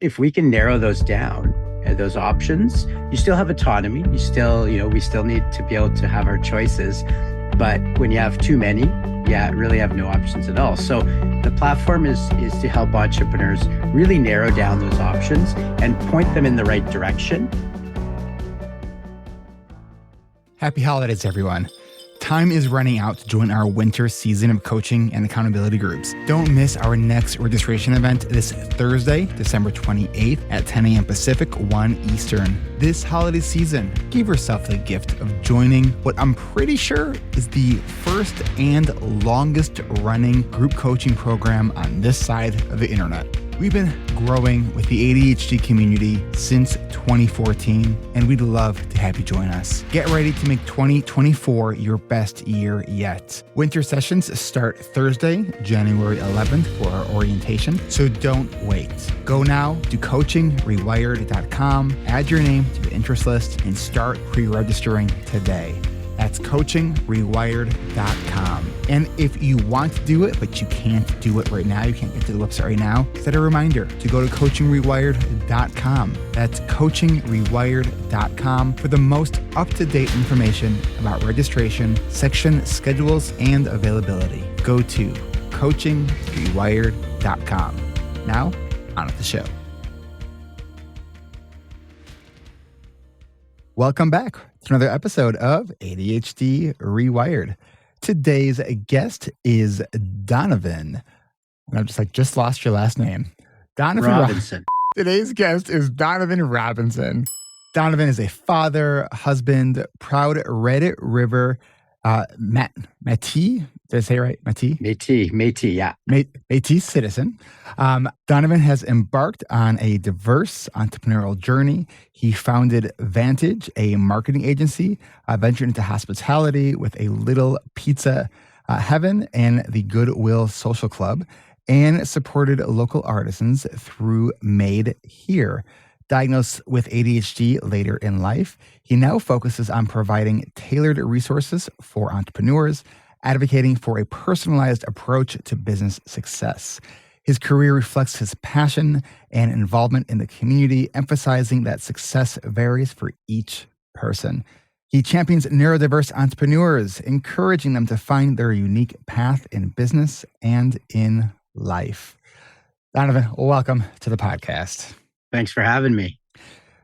if we can narrow those down, those options, you still have autonomy. You still, we still need to be able to have our choices. But when you have too many, really have no options at all. So the platform is to help entrepreneurs really narrow down those options and point them in the right direction. Happy holidays, everyone. Time is running out to join our winter season of coaching and accountability groups. Don't miss our next registration event this Thursday, December 28th at 10 a.m. Pacific, 1 Eastern. This holiday season, give yourself the gift of joining what I'm pretty sure is the first and longest running group coaching program on this side of the internet. We've been growing with the ADHD community since 2014, and we'd love to have you join us. Get ready to make 2024 your best year yet. Winter sessions start Thursday, January 11th for our orientation, so don't wait. Go now to coachingrewired.com, add your name to the interest list, and start pre-registering today. That's coachingrewired.com. And if you want to do it, but you can't do it right now, you can't get to the website right now, set a reminder to go to coachingrewired.com. That's coachingrewired.com for the most up-to-date information about registration, section schedules, and availability. Go to coachingrewired.com. Now, on with the show. Welcome back to another episode of ADHD reWired. Today's guest is Donavan. And I'm just lost your last name. Donavan Robinson. Today's guest is Donavan Robinson. Donavan is a father, husband, proud Red River Métis. Did I say it right? Métis? Métis, yeah. Métis citizen. Donavan has embarked on a diverse entrepreneurial journey. He founded Vantage, a marketing agency, ventured into hospitality with a Little Pizza Heaven and the Goodwill Social Club, and supported local artisans through Made Here. Diagnosed with ADHD later in life, he now focuses on providing tailored resources for entrepreneurs, advocating for a personalized approach to business success. His career reflects his passion and involvement in the community, emphasizing that success varies for each person. He champions neurodiverse entrepreneurs, encouraging them to find their unique path in business and in life. Donavan, welcome to the podcast. Thanks for having me.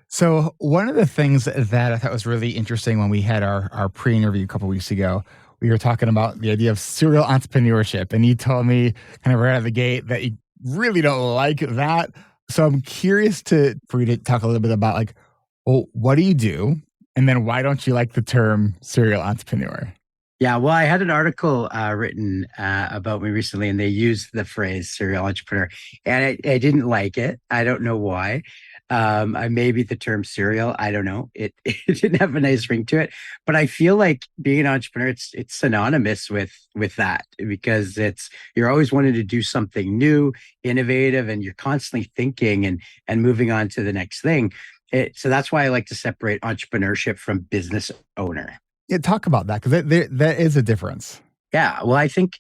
So one of the things that I thought was really interesting when we had our pre-interview a couple of weeks ago, we were talking about the idea of serial entrepreneurship. And you told me kind of right out of the gate that you really don't like that. So I'm curious for you to talk a little bit about what do you do? And then why don't you like the term serial entrepreneur? Yeah, well, I had an article written about me recently, and they used the phrase serial entrepreneur, and I didn't like it. I don't know why. Maybe the term serial, I don't know. It didn't have a nice ring to it, but I feel like being an entrepreneur, it's synonymous with that, because you're always wanting to do something new, innovative, and you're constantly thinking and moving on to the next thing. So that's why I like to separate entrepreneurship from business owner. Yeah, talk about that, because there is a difference. Yeah, well, I think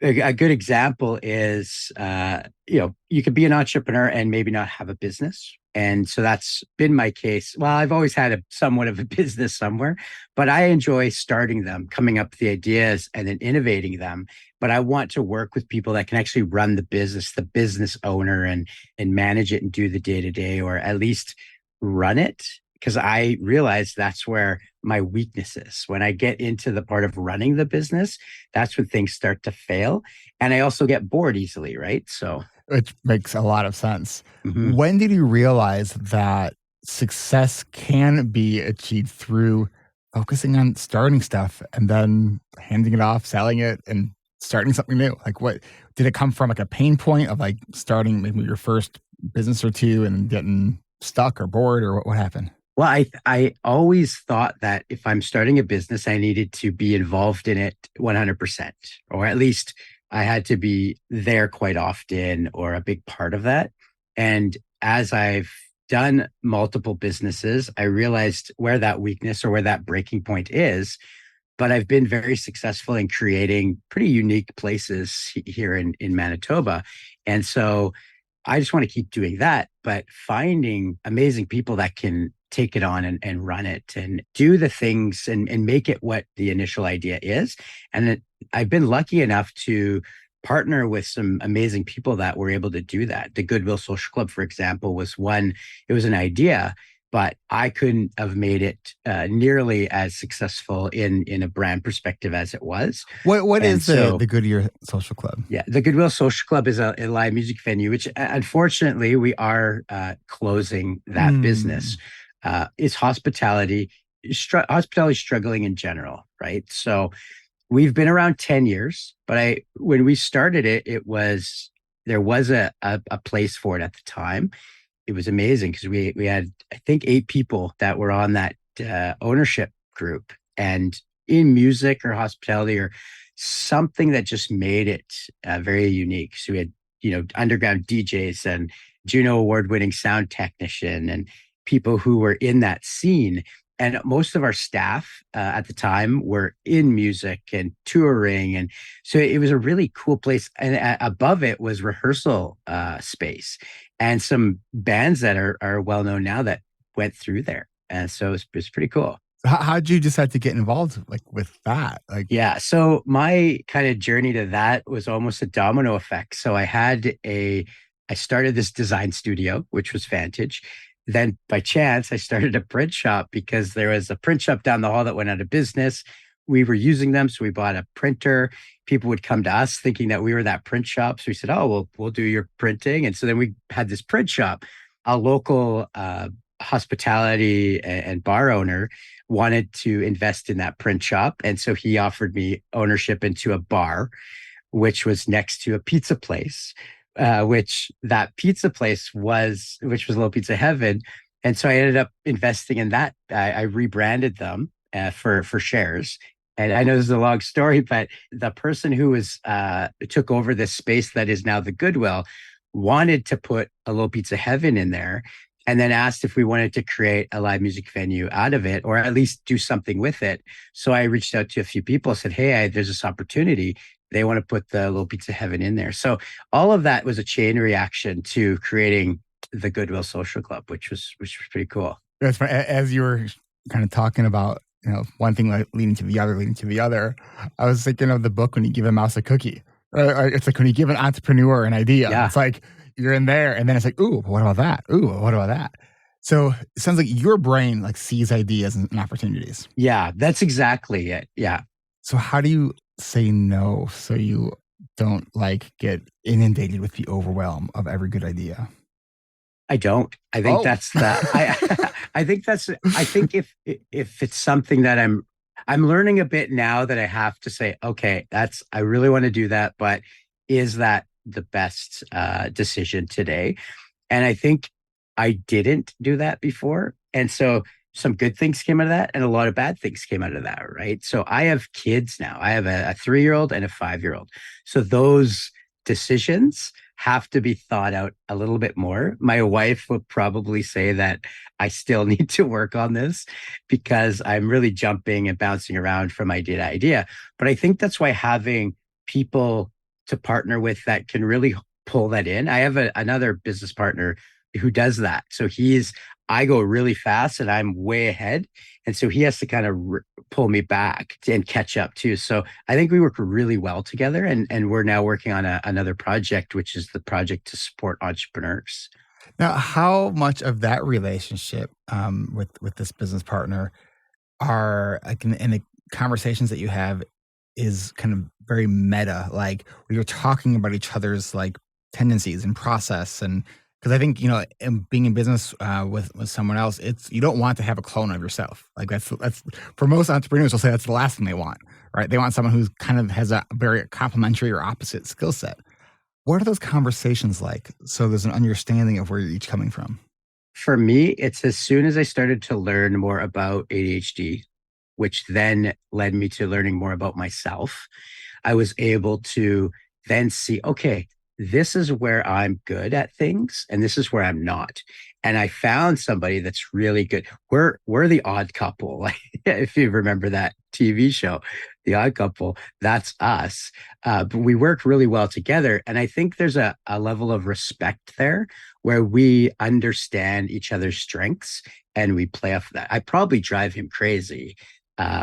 a good example is, you could be an entrepreneur and maybe not have a business. And so that's been my case. Well, I've always had somewhat of a business somewhere, but I enjoy starting them, coming up with the ideas and then innovating them. But I want to work with people that can actually run the business owner, and manage it and do the day-to-day, or at least run it. Because I realize that's where my weakness is. When I get into the part of running the business, that's when things start to fail. And I also get bored easily, right? So, which makes a lot of sense. Mm-hmm. When did you realize that success can be achieved through focusing on starting stuff and then handing it off, selling it, and starting something new? What did it come from? A pain point of starting maybe your first business or two and getting stuck or bored, or what happened? Well, I always thought that if I'm starting a business, I needed to be involved in it 100%, or at least I had to be there quite often, or a big part of that. And as I've done multiple businesses, I realized where that weakness or where that breaking point is. But I've been very successful in creating pretty unique places here in Manitoba. And so I just want to keep doing that, but finding amazing people that can take it on and run it and do the things and make it what the initial idea is. And I've been lucky enough to partner with some amazing people that were able to do that. The Goodwill Social Club, for example, was one, it was an idea, but I couldn't have made it nearly as successful in a brand perspective as it was. What And is the so Goodyear Social Club? yeah, the Goodwill Social Club is a live music venue, which unfortunately we are closing that business. Mm. It's hospitality, hospitality struggling in general, right? So we've been around 10 years, but when we started it, there was a place for it at the time. It was amazing because we had, I think, 8 people that were on that ownership group, and in music or hospitality or something that just made it very unique. So we had, underground DJs and Juno award-winning sound technician and people who were in that scene. And most of our staff at the time were in music and touring, and so it was a really cool place. And above it was rehearsal space, and some bands that are well known now that went through there. And so it's pretty cool. How'd you decide to get involved like with that? Like, Yeah. So my kind of journey to that was almost a domino effect. So I started this design studio, which was Vantage. Then by chance, I started a print shop because there was a print shop down the hall that went out of business. We were using them. So we bought a printer. People would come to us thinking that we were that print shop. So we said, oh, well, we'll do your printing. And so then we had this print shop. A local hospitality and bar owner wanted to invest in that print shop. And so he offered me ownership into a bar, which was next to a pizza place, which that pizza place which was Little Pizza Heaven. And so I ended up investing in that. I rebranded them for shares. And I know this is a long story, but the person who took over this space that is now the Goodwill wanted to put a Little Pizza Heaven in there, and then asked if we wanted to create a live music venue out of it or at least do something with it. So I reached out to a few people, said, hey, there's this opportunity. They want to put the Little Pizza Heaven in there. So all of that was a chain reaction to creating the Goodwill Social Club, which was pretty cool. that's fun. As you were kind of talking about, one thing like leading to the other, leading to the other, I was thinking of the book When You Give a Mouse a Cookie. It's like when you give an entrepreneur an idea, Yeah. it's like you're in there, and then it's like, ooh, what about that? Ooh, what about that? So it sounds like your brain like sees ideas and opportunities. Yeah, that's exactly it. Yeah. So how do you say no so you don't like get inundated with the overwhelm of every good idea? I don't. I think Oh, that's the I think if it's something that I'm learning a bit now that I have to say, okay, I really want to do that, but is that the best decision today? And I think I didn't do that before. And so some good things came out of that and a lot of bad things came out of that. Right. So I have kids now. I have a 3-year-old and a 5-year-old. So those decisions have to be thought out a little bit more. My wife would probably say that I still need to work on this because I'm really jumping and bouncing around from idea to idea. But I think that's why having people to partner with that can really pull that in. I have another business partner who does that. So I go really fast and I'm way ahead. And so he has to kind of pull me back and catch up too. So I think we work really well together. And we're now working on another project, which is the project to support entrepreneurs. now how much of that relationship with this business partner are like in the conversations that you have is kind of very meta, like where you're talking about each other's like tendencies and process, and because I think being in business with someone else, it's you don't want to have a clone of yourself. Like that's for most entrepreneurs, will say that's the last thing they want, right? They want someone who's kind of has a very complementary or opposite skill set. What are those conversations like? So there's an understanding of where you're each coming from. For me, it's as soon as I started to learn more about ADHD, which then led me to learning more about myself, I was able to then see, okay, this is where I'm good at things and this is where I'm not. And I found somebody that's really good. We're the odd couple. Like if you remember that TV show, The Odd Couple, that's us. But we work really well together. And I think there's a level of respect there where we understand each other's strengths and we play off of that. I probably drive him crazy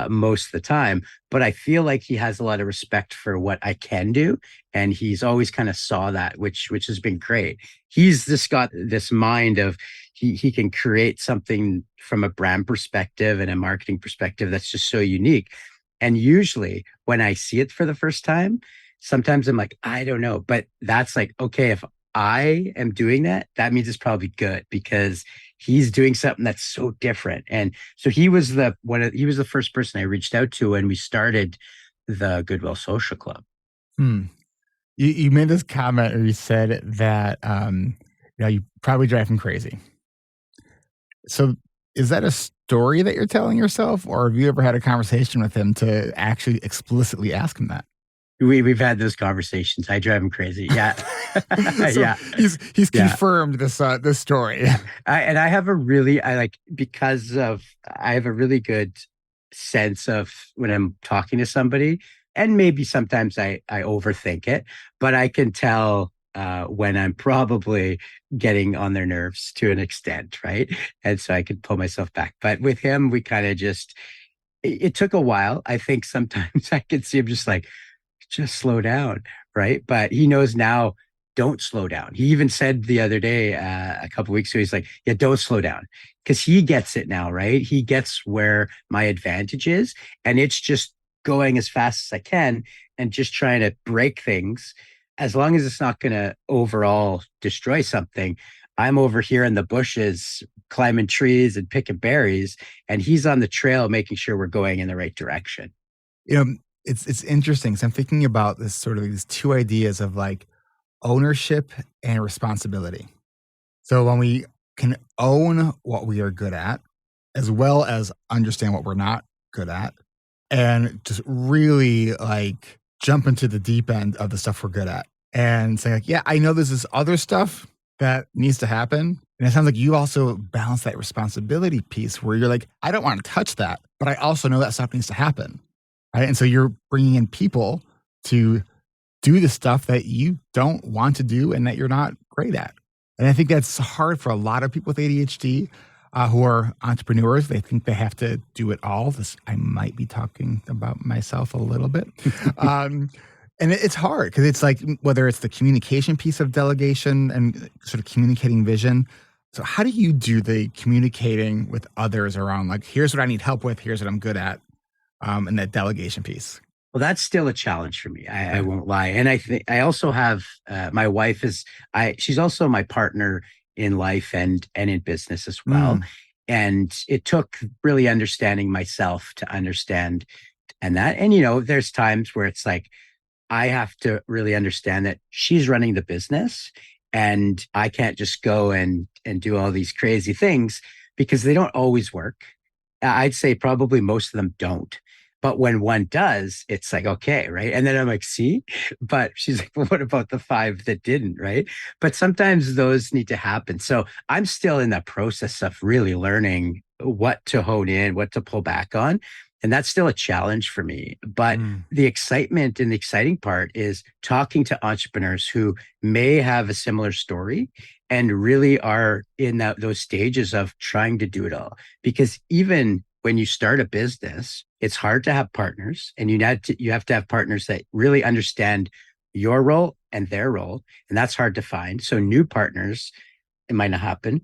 most of the time, but I feel like he has a lot of respect for what I can do, and he's always kind of saw that, which has been great. He's just got this mind of he can create something from a brand perspective and a marketing perspective that's just so unique. And usually when I see it for the first time, sometimes I'm like, I don't know, but that's like, okay, if I am doing that, that means it's probably good because he's doing something that's so different. And so he was the first person I reached out to when we started the Goodwill Social Club. Hmm. You made this comment, or you said that you probably drive him crazy. So is that a story that you're telling yourself, or have you ever had a conversation with him to actually explicitly ask him that? We've had those conversations. I drive him crazy. Yeah. So Yeah. he's Yeah. confirmed this story. I have a really I like because of I have a really good sense of when I'm talking to somebody, and maybe sometimes I overthink it, but I can tell when I'm probably getting on their nerves to an extent, right? And so I can pull myself back. But with him, we kind of just it took a while. I think sometimes I can see him just slow down, right? But he knows now, don't slow down. He even said the other day, a couple weeks ago, he's like, yeah, don't slow down. Because he gets it now, right? He gets where my advantage is. And it's just going as fast as I can and just trying to break things. As long as it's not going to overall destroy something, I'm over here in the bushes climbing trees and picking berries, and he's on the trail making sure we're going in the right direction. You know, it's interesting. So I'm thinking about this sort of these two ideas of like ownership and responsibility. So when we can own what we are good at, as well as understand what we're not good at, and just really like jump into the deep end of the stuff we're good at and say like, yeah, I know there's this other stuff that needs to happen. And it sounds like you also balance that responsibility piece where you're like, I don't want to touch that, but I also know that stuff needs to happen. Right. And so you're bringing in people to do the stuff that you don't want to do and that you're not great at. And I think that's hard for a lot of people with ADHD who are entrepreneurs. They think they have to do it all. This I might be talking about myself a little bit. And it's hard because it's like whether it's the communication piece of delegation and sort of communicating vision. So how do you do the communicating with others around like, here's what I need help with, here's what I'm good at, and that delegation piece? Well, that's still a challenge for me. I Okay. won't lie. And I think I also have my wife is she's also my partner in life and in business as well. Mm, And it took really understanding myself to understand and that. And there's times where it's like I have to really understand that she's running the business and I can't just go and do all these crazy things because they don't always work. I'd say probably most of them don't. But when one does, it's like, okay, right. And then I'm like, see, but she's like, well, what about the five that didn't, right? But sometimes those need to happen. So I'm still in that process of really learning what to hone in, what to pull back on. And that's still a challenge for me. But mm. the excitement and the exciting part is talking to entrepreneurs who may have a similar story and really are in those stages of trying to do it all. Because even when you start a business, it's hard to have partners, and you have to have partners that really understand your role and their role, and that's hard to find. So new partners, it might not happen.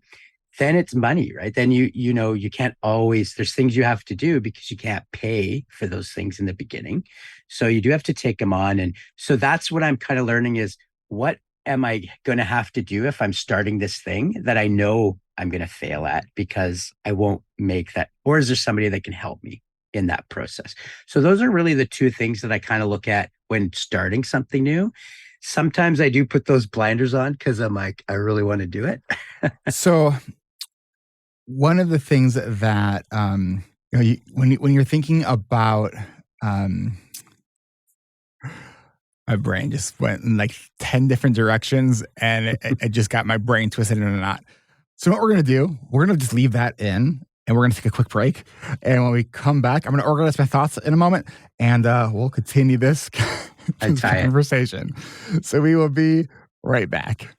Then it's money, right? Then you can't always. There's things you have to do because you can't pay for those things in the beginning, so you do have to take them on. And so that's what I'm kind of learning is what am I going to have to do if I'm starting this thing that I know I'm going to fail at because I won't make that, or is there somebody that can help me in that process? So those are really the two things that I kind of look at when starting something new. Sometimes I do put those blinders on because I'm like, I really want to do it. So one of the things that when you're thinking about um, My brain just went in like 10 different directions and it just got my brain twisted in a knot. So what we're going to do, we're going to just leave that in and we're going to take a quick break. And when we come back, I'm going to organize my thoughts in a moment and we'll continue this, this conversation. So we will be right back.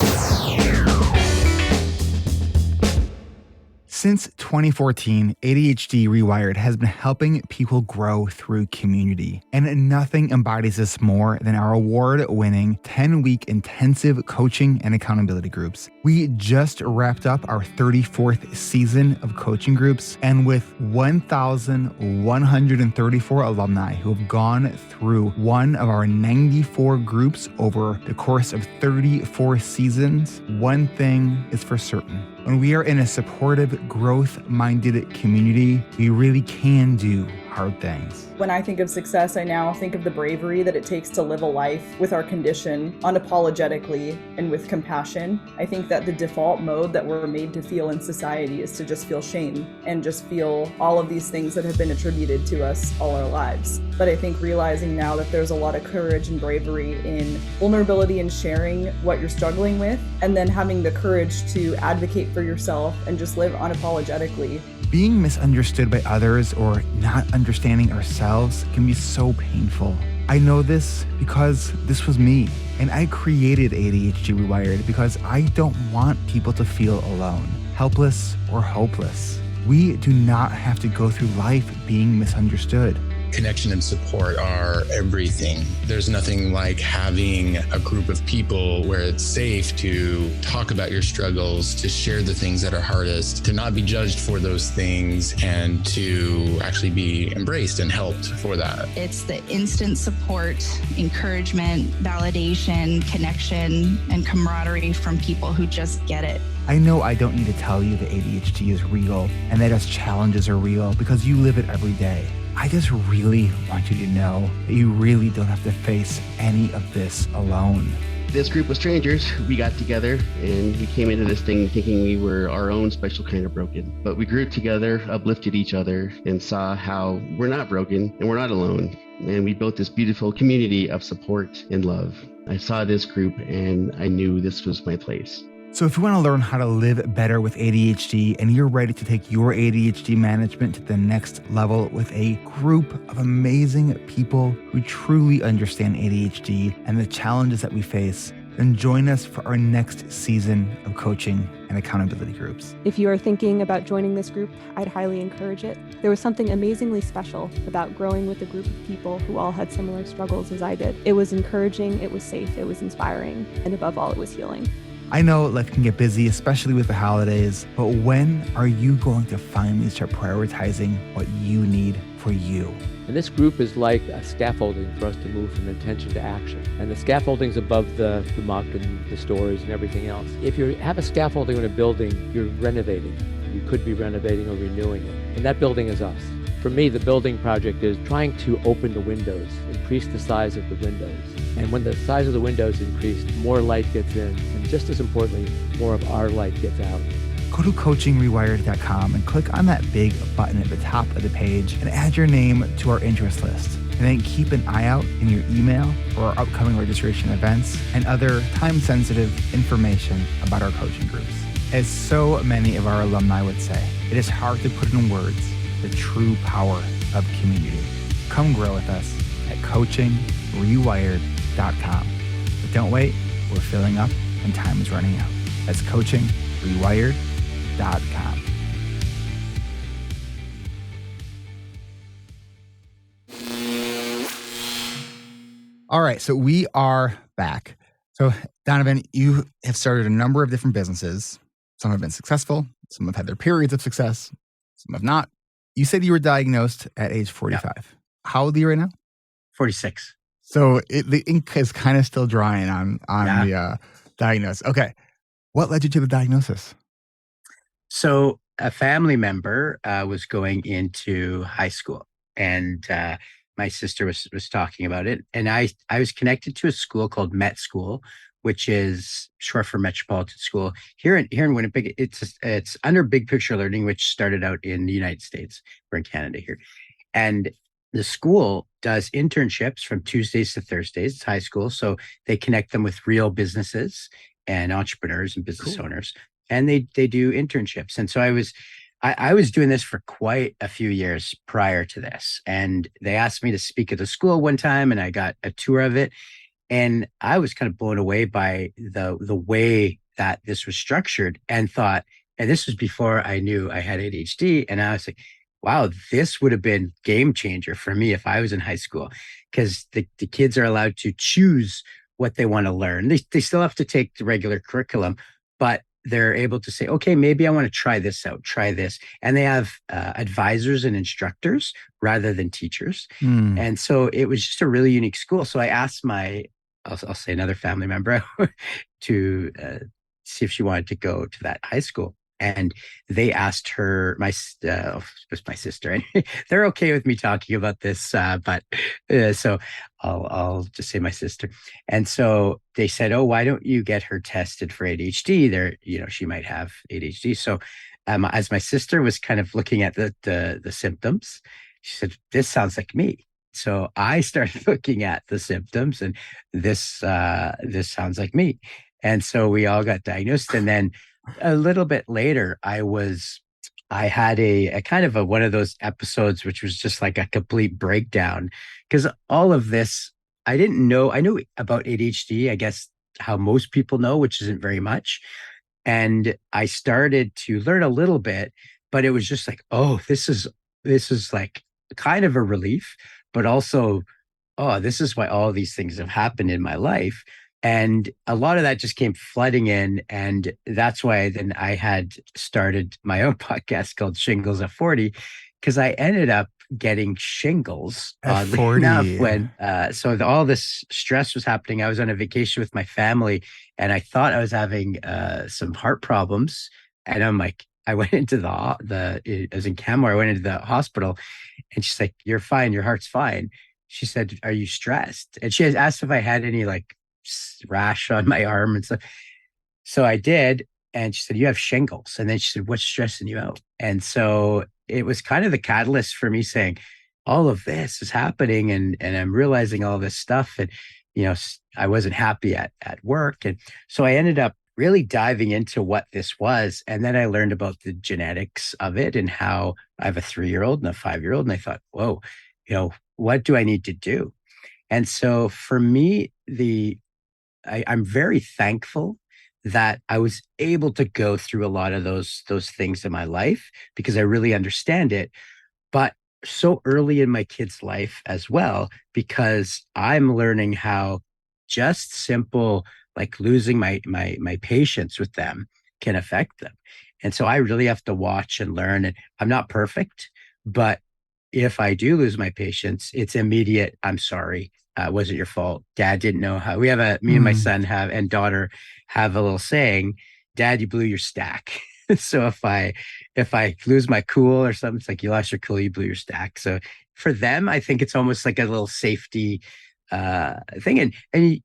Since 2014, ADHD reWired has been helping people grow through community. And nothing embodies this more than our award-winning 10-week intensive coaching and accountability groups. We just wrapped up our 34th season of coaching groups, and with 1,134 alumni who have gone through one of our 94 groups over the course of 34 seasons, one thing is for certain. When we are in a supportive, growth-minded community, we really can do hard things. When I think of success, I now think of the bravery that it takes to live a life with our condition unapologetically and with compassion. I think that the default mode that we're made to feel in society is to just feel shame and just feel all of these things that have been attributed to us all our lives. But I think realizing now that there's a lot of courage and bravery in vulnerability and sharing what you're struggling with, and then having the courage to advocate for yourself and just live unapologetically. Being misunderstood by others or not understanding ourselves can be so painful. I know this because this was me, and I created ADHD reWired because I don't want people to feel alone, helpless, or hopeless. We do not have to go through life being misunderstood. Connection and support are everything. There's nothing like having a group of people where it's safe to talk about your struggles, to share the things that are hardest, to not be judged for those things, and to actually be embraced and helped for that. It's the instant support, encouragement, validation, connection, and camaraderie from people who just get it. I know I don't need to tell you that ADHD is real and that its challenges are real because you live it every day. I just really want you to know that you really don't have to face any of this alone. This group of strangers, we got together and we came into this thing thinking we were our own special kind of broken. But we grew together, uplifted each other, and saw how we're not broken and we're not alone. And we built this beautiful community of support and love. I saw this group and I knew this was my place. So if you want to learn how to live better with ADHD and you're ready to take your ADHD management to the next level with a group of amazing people who truly understand ADHD and the challenges that we face, then join us for our next season of coaching and accountability groups. If you are thinking about joining this group, I'd highly encourage it. There was something amazingly special about growing with a group of people who all had similar struggles as I did. It was encouraging, it was safe, it was inspiring, and above all, it was healing. I know life can get busy, especially with the holidays, but when are you going to finally start prioritizing what you need for you? And this group is like a scaffolding for us to move from intention to action. And the scaffolding's above the muck and the stories and everything else. If you have a scaffolding in a building, you're renovating. You could be renovating or renewing it. And that building is us. For me, the building project is trying to open the windows, increase the size of the windows. And when the size of the windows increase, more light gets in. And just as importantly, more of our light gets out. Go to coachingrewired.com and click on that big button at the top of the page and add your name to our interest list. And then keep an eye out in your email for our upcoming registration events and other time-sensitive information about our coaching groups. As so many of our alumni would say, it is hard to put in words the true power of community. Come grow with us at coachingrewired.com. But don't wait, we're filling up and time is running out. That's coachingrewired.com. All right, so we are back. So Donavan, you have started a number of different businesses. Some have been successful, some have had their periods of success, some have not. You said you were diagnosed at age 45. Yeah. How old are you right now? 46. So the ink is kind of still drying on the diagnosis. Okay. What led you to the diagnosis? So a family member was going into high school, and my sister was talking about it. And I was connected to a school called Met School, which is short for Metropolitan School. Here in Winnipeg, it's under Big Picture Learning, which started out in the United States. We're in Canada here. And the school does internships from Tuesdays to Thursdays. It's high school. So they connect them with real businesses and entrepreneurs and business Cool. owners. And they do internships. And so I was doing this for quite a few years prior to this. And they asked me to speak at the school one time, and I got a tour of it. And I was kind of blown away by the way that this was structured, and thought, and this was before I knew I had ADHD. And I was like, wow, this would have been game changer for me if I was in high school, because the kids are allowed to choose what they want to learn. They still have to take the regular curriculum, but they're able to say, okay, maybe I want to try this out, try this. And they have advisors and instructors rather than teachers. Mm. And so it was just a really unique school. So I asked I'll say another family member to see if she wanted to go to that high school. And they asked her, was my sister. They're okay with me talking about this, but so I'll just say my sister. And so they said, "Oh, why don't you get her tested for ADHD? She might have ADHD." So, as my sister was kind of looking at the symptoms, she said, "This sounds like me." So I started looking at the symptoms, and this sounds like me. And so we all got diagnosed. And then a little bit later, I had a kind of one of those episodes, which was just like a complete breakdown, because all of this, I didn't know. I knew about ADHD, I guess, how most people know, which isn't very much. And I started to learn a little bit, but it was just like, oh, this is like kind of a relief, but also, oh, this is why all these things have happened in my life. And a lot of that just came flooding in. And that's why then I had started my own podcast called Shingles at 40, because I ended up getting shingles, At oddly 40. enough, when all this stress was happening. I was on a vacation with my family, and I thought I was having some heart problems. And I'm like, I went into I was in Canmore. I went into the hospital, and she's like, "You're fine. Your heart's fine." She said, "Are you stressed?" And she had asked if I had any like rash on my arm and stuff. So I did. And she said, "You have shingles." And then she said, "What's stressing you out?" And so it was kind of the catalyst for me saying, all of this is happening, and I'm realizing all this stuff. And, I wasn't happy at work. And so I ended up really diving into what this was. And then I learned about the genetics of it, and how I have a 3-year-old and a 5-year-old. And I thought, whoa, what do I need to do? And so for me, I'm very thankful that I was able to go through a lot of those things in my life, because I really understand it. But so early in my kid's life as well, because I'm learning how just simple, like losing my patience with them, can affect them. And so I really have to watch and learn. And I'm not perfect, but if I do lose my patience, it's immediate. I'm sorry. Wasn't your fault. Dad didn't know how. Me and my Mm. son and daughter have a little saying, "Dad, you blew your stack." So if I lose my cool or something, it's like, "You lost your cool, you blew your stack." So for them, I think it's almost like a little safety thing. And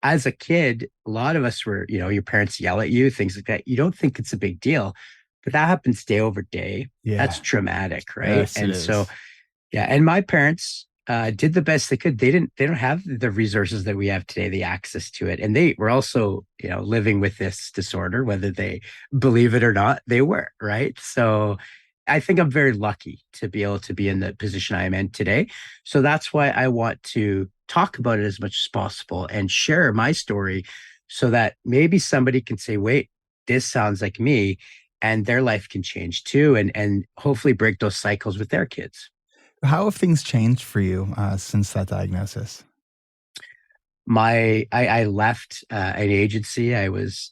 as a kid, a lot of us were, your parents yell at you, things like that. You don't think it's a big deal, but that happens day over day. That's Yeah. traumatic, right? Yes, it And so, is. yeah, and my parents did the best they could. They don't have the resources that we have today, the access to it, and they were also, living with this disorder, whether they believe it or not. They were, right. So, I think I'm very lucky to be able to be in the position I am in today. So that's why I want to talk about it as much as possible and share my story, so that maybe somebody can say, "Wait, this sounds like me," and their life can change too, and hopefully break those cycles with their kids. How have things changed for you since that diagnosis? I left an agency I was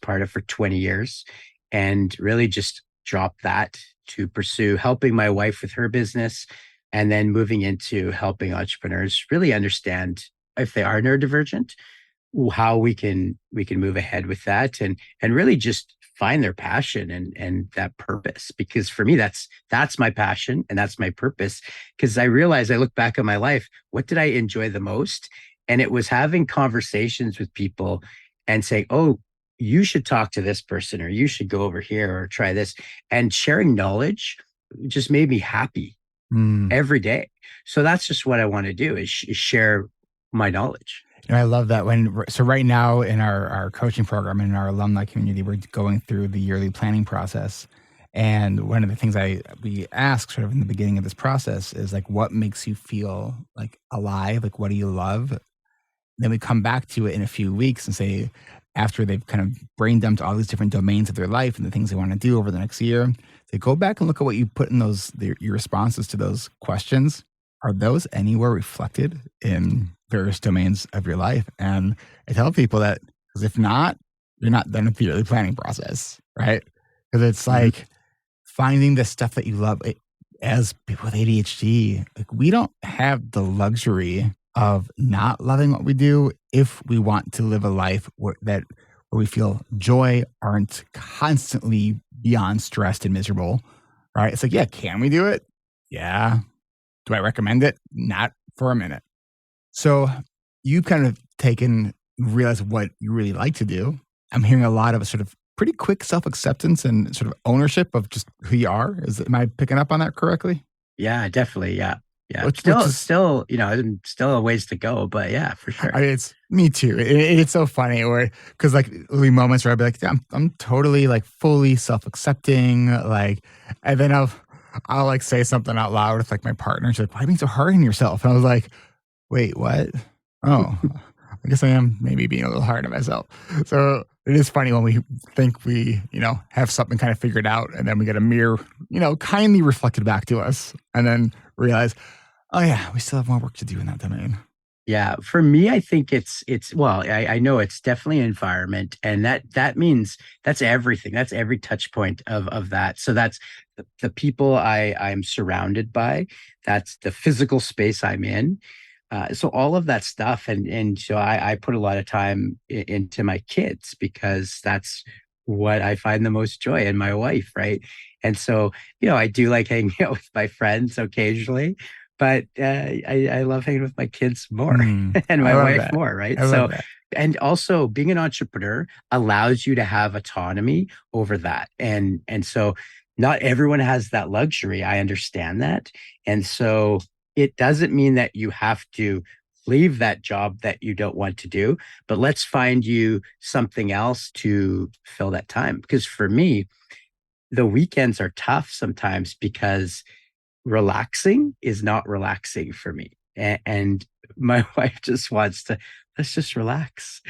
part of for 20 years, and really just dropped that to pursue helping my wife with her business, and then moving into helping entrepreneurs really understand, if they are neurodivergent, how we can move ahead with that, and really just find their passion and that purpose. Because for me, that's my passion and that's my purpose. Because I realize, I look back at my life, what did I enjoy the most? And it was having conversations with people and saying, "Oh, you should talk to this person, or you should go over here or try this," and sharing knowledge just made me happy. Mm. every day. So that's just what I want to do is share my knowledge. I love that. So right now in our coaching program and in our alumni community, we're going through the yearly planning process. And one of the things we ask sort of in the beginning of this process is like, what makes you feel like alive? Like, what do you love? Then we come back to it in a few weeks and say, after they've kind of brain dumped all these different domains of their life and the things they want to do over the next year, they go back and look at what you put in your responses to those questions. Are those anywhere reflected in various domains of your life? And I tell people that, because if not, you're not done with the yearly planning process, right? Because it's like finding the stuff that you love. As people with ADHD, like, we don't have the luxury of not loving what we do if we want to live a life where we feel joy, aren't constantly beyond stressed and miserable, right? It's like, yeah, can we do it? Yeah. Do I recommend it? Not for a minute. So you've kind of realized what you really like to do. I'm hearing a lot of sort of pretty quick self-acceptance and sort of ownership of just who you are. Am I picking up on that correctly? Yeah, definitely. Yeah. Yeah. Which Still, still a ways to go, but yeah, for sure. It's me too. It's so funny because like there'll be moments where I'll be like, yeah, I'm totally like fully self-accepting. Like, and then I'll like say something out loud with like my partner. She's like, why are you being so hard on yourself? And I was like, wait, what? Oh, I guess I am maybe being a little hard on myself. So it is funny when we think we, have something kind of figured out, and then we get a mirror, kindly reflected back to us, and then realize, oh yeah, we still have more work to do in that domain. Yeah, for me, I think I know it's definitely environment, and that means that's everything. That's every touch point of that. So that's the people I'm surrounded by. That's the physical space I'm in. So all of that stuff, and so I put a lot of time into my kids, because that's what I find the most joy in, my wife, right? And so, I do like hanging out with my friends occasionally, but I love hanging with my kids more and my wife more, right? So, and also being an entrepreneur allows you to have autonomy over that. And so not everyone has that luxury. I understand that. And so it doesn't mean that you have to leave that job that you don't want to do, but let's find you something else to fill that time. Because for me, the weekends are tough sometimes because relaxing is not relaxing for me. And my wife just wants let's just relax.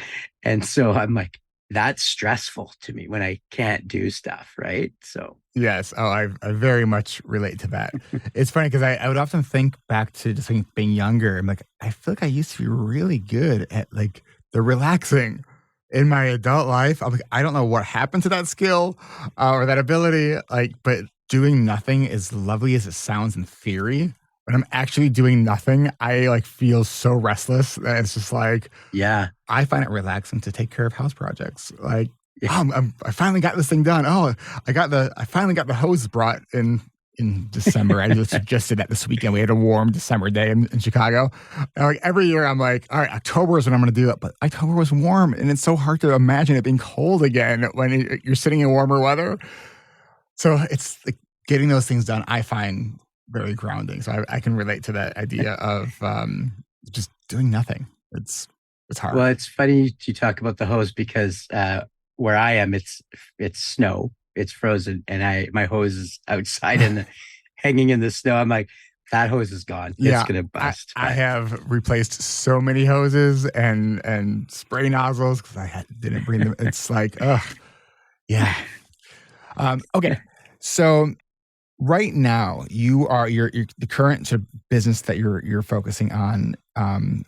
And so I'm like, that's stressful to me when I can't do stuff, right? So yes, I very much relate to that. It's funny because I would often think back to just being younger. I'm like, I feel like I used to be really good at like the relaxing. In my adult life, I'm like, I don't know what happened to that skill or that ability. Like, but doing nothing, as lovely as it sounds in theory, when I'm actually doing nothing, I like feel so restless that it's just like, yeah, I find it relaxing to take care of house projects. Like, I finally got this thing done. Oh, I finally got the hose brought in December. I just suggested that this weekend. We had a warm December day in Chicago. And like every year, I'm like, all right, October is when I'm going to do it. But October was warm, and it's so hard to imagine it being cold again when you're sitting in warmer weather. So it's like getting those things done, I find very grounding. So I can relate to that idea of just doing nothing. It's hard. Well, it's funny you talk about the hose, because where I am, it's snow, it's frozen, and my hose is outside hanging in the snow. I'm like, that hose is gone. Yeah, it's gonna bust. I have replaced so many hoses and spray nozzles because I didn't bring them. It's like, ugh, yeah. Okay, so right now you are the current sort of business that you're focusing on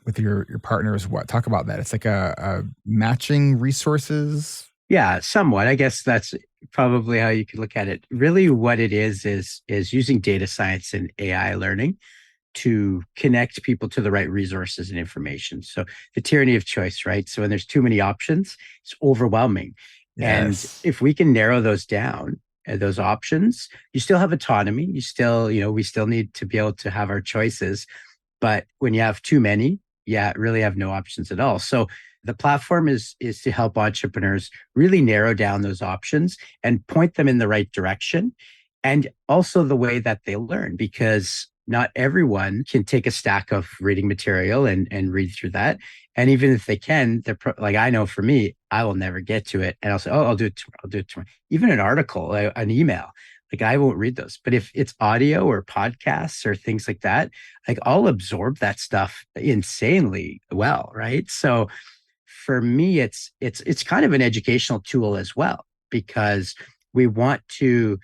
with your partner is what? Talk about that. It's like a matching resources. Yeah, somewhat. I guess that's probably how you could look at it. Really, what it is using data science and AI learning to connect people to the right resources and information. So the tyranny of choice, right? So when there's too many options, it's overwhelming. Yes. And if we can narrow those down, those options, you still have autonomy. You still, we still need to be able to have our choices. But when you have too many, really have no options at all. So the platform is to help entrepreneurs really narrow down those options and point them in the right direction. And also the way that they learn, because not everyone can take a stack of reading material and read through that. And even if they can, like, I know for me, I will never get to it. And I'll say, oh, I'll do it tomorrow. I'll do it tomorrow. Even an article, an email, like, I won't read those. But if it's audio or podcasts or things like that, like, I'll absorb that stuff insanely well, right? So for me, it's kind of an educational tool as well, because we want to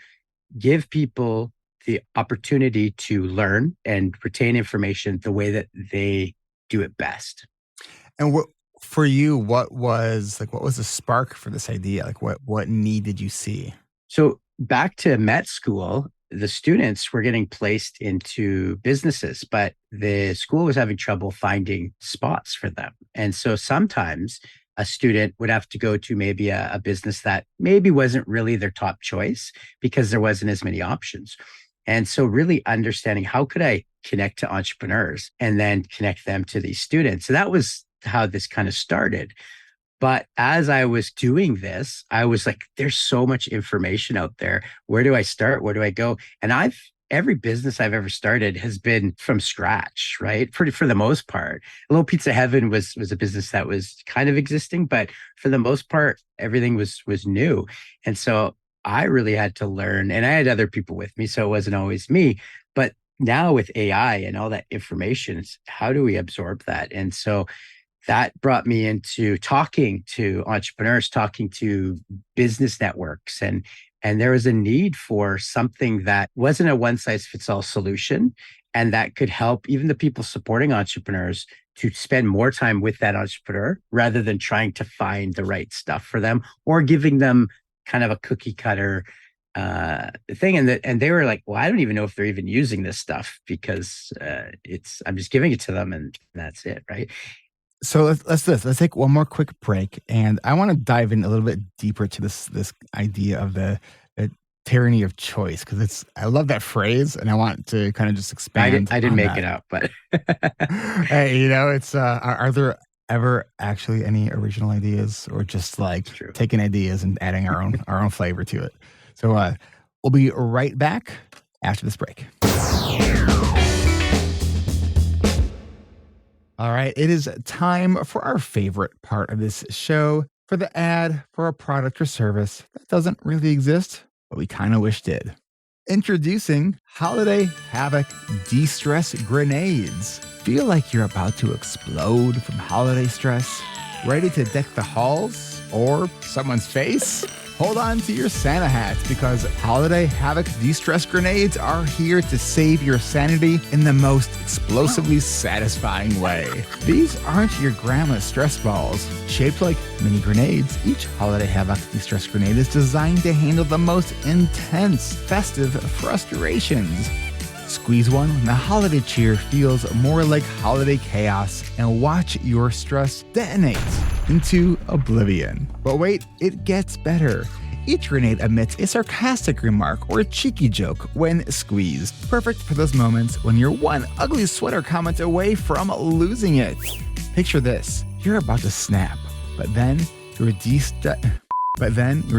give people the opportunity to learn and retain information the way that they do it best. And for you, what was the spark for this idea? Like, what need did you see? So back to med school, the students were getting placed into businesses, but the school was having trouble finding spots for them. And so sometimes a student would have to go to maybe a business that maybe wasn't really their top choice because there wasn't as many options. And so really understanding, how could I connect to entrepreneurs and then connect them to these students? So that was how this kind of started. But as I was doing this, I was like, there's so much information out there. Where do I start? Where do I go? And every business I've ever started has been from scratch, right? For the most part. Little Pizza Heaven was a business that was kind of existing, but for the most part, everything was new. And so I really had to learn, and I had other people with me, so it wasn't always me. But now with AI and all that information, it's how do we absorb that? And so that brought me into talking to entrepreneurs, talking to business networks. And there was a need for something that wasn't a one-size-fits-all solution, and that could help even the people supporting entrepreneurs to spend more time with that entrepreneur rather than trying to find the right stuff for them or giving them kind of a cookie cutter thing. And they were like, well, I don't even know if they're even using this stuff because I'm just giving it to them and that's it, right? So let's take one more quick break, and I want to dive in a little bit deeper to this idea of the tyranny of choice, because I love that phrase, and I want to kind of just expand. I didn't make it up, but hey, it's are there ever actually any original ideas, or just like taking ideas and adding our own flavor to it? So we'll be right back after this break. All right, it is time for our favorite part of this show, for the ad for a product or service that doesn't really exist, but we kind of wish did. Introducing Holiday Havoc De-Stress Grenades. Feel like you're about to explode from holiday stress? Ready to deck the halls or someone's face? Hold on to your Santa hats, because Holiday Havoc De-Stress Grenades are here to save your sanity in the most explosively satisfying way. These aren't your grandma's stress balls. Shaped like mini grenades, each Holiday Havoc De-Stress Grenade is designed to handle the most intense festive frustrations. Squeeze one when the holiday cheer feels more like holiday chaos, and watch your stress detonate into oblivion. But wait, it gets better. Each grenade emits a sarcastic remark or a cheeky joke when squeezed. Perfect for those moments when you're one ugly sweater comment away from losing it. Picture this. You're about to snap, but then your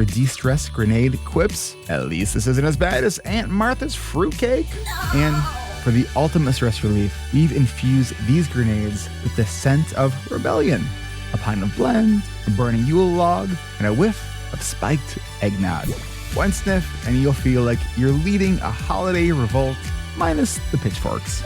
de-stress grenade quips, "At least this isn't as bad as Aunt Martha's fruitcake." And for the ultimate stress relief, we've infused these grenades with the scent of rebellion. A pint of blend, a burning Yule log, and a whiff of spiked eggnog. One sniff and you'll feel like you're leading a holiday revolt, minus the pitchforks.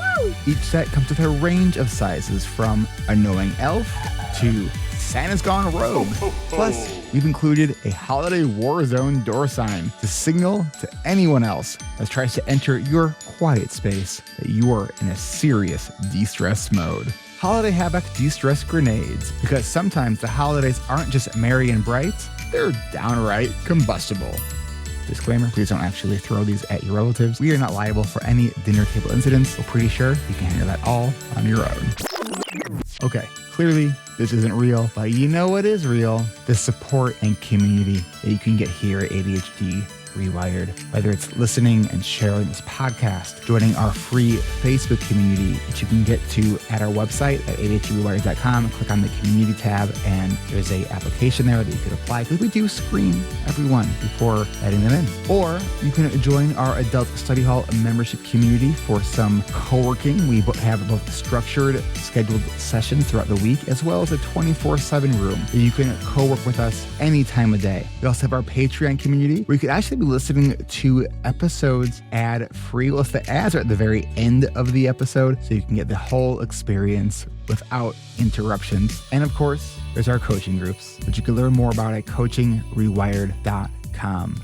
Each set comes with a range of sizes, from annoying elf to Santa's gone rogue. Plus, we've included a holiday war zone door sign to signal to anyone else that tries to enter your quiet space that you are in a serious de-stress mode. Holiday Havoc De-Stress Grenades, because sometimes the holidays aren't just merry and bright, they're downright combustible. Disclaimer, please don't actually throw these at your relatives. We are not liable for any dinner table incidents. We're pretty sure you can handle that all on your own. Okay, clearly this isn't real, but you know what is real? The support and community that you can get here at ADHD. reWired. Whether it's listening and sharing this podcast, joining our free Facebook community, which you can get to at our website at ADHDrewired.com, click on the community tab, and there's a application there that you could apply, because we do screen everyone before letting them in. Or you can join our Adult Study Hall membership community for some co-working. We have both structured, scheduled sessions throughout the week, as well as a 24/7 room that you can co-work with us any time of day. We also have our Patreon community, where you could actually be listening to episodes ad-free. Well, the ads are at the very end of the episode, so you can get the whole experience without interruptions. And of course, there's our coaching groups, which you can learn more about at coachingrewired.com.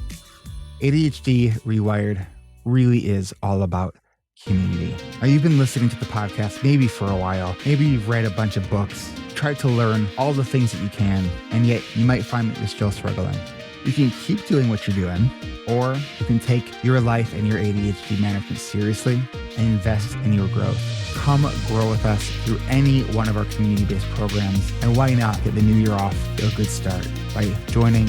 ADHD Rewired really is all about community. Now, you've been listening to the podcast maybe for a while. Maybe you've read a bunch of books, tried to learn all the things that you can, and yet you might find that you're still struggling. You can keep doing what you're doing, or you can take your life and your ADHD management seriously and invest in your growth. Come grow with us through any one of our community-based programs, and why not get the new year off to a good start by joining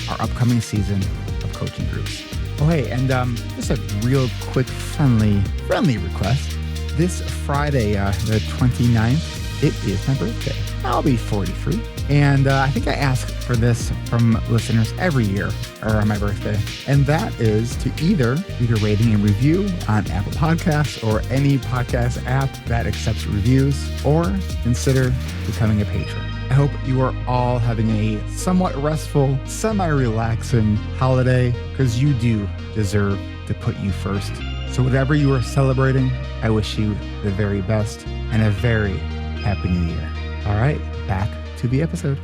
our upcoming season of coaching groups. Oh, hey, and just a real quick friendly request. This Friday, the 29th, it is my birthday. I'll be 43. And I think I ask for this from listeners every year or on my birthday. And that is to either leave a rating and review on Apple Podcasts or any podcast app that accepts reviews, or consider becoming a patron. I hope you are all having a somewhat restful, semi-relaxing holiday, because you do deserve to put you first. So whatever you are celebrating, I wish you the very best and a very Happy New Year. All right, back to the episode.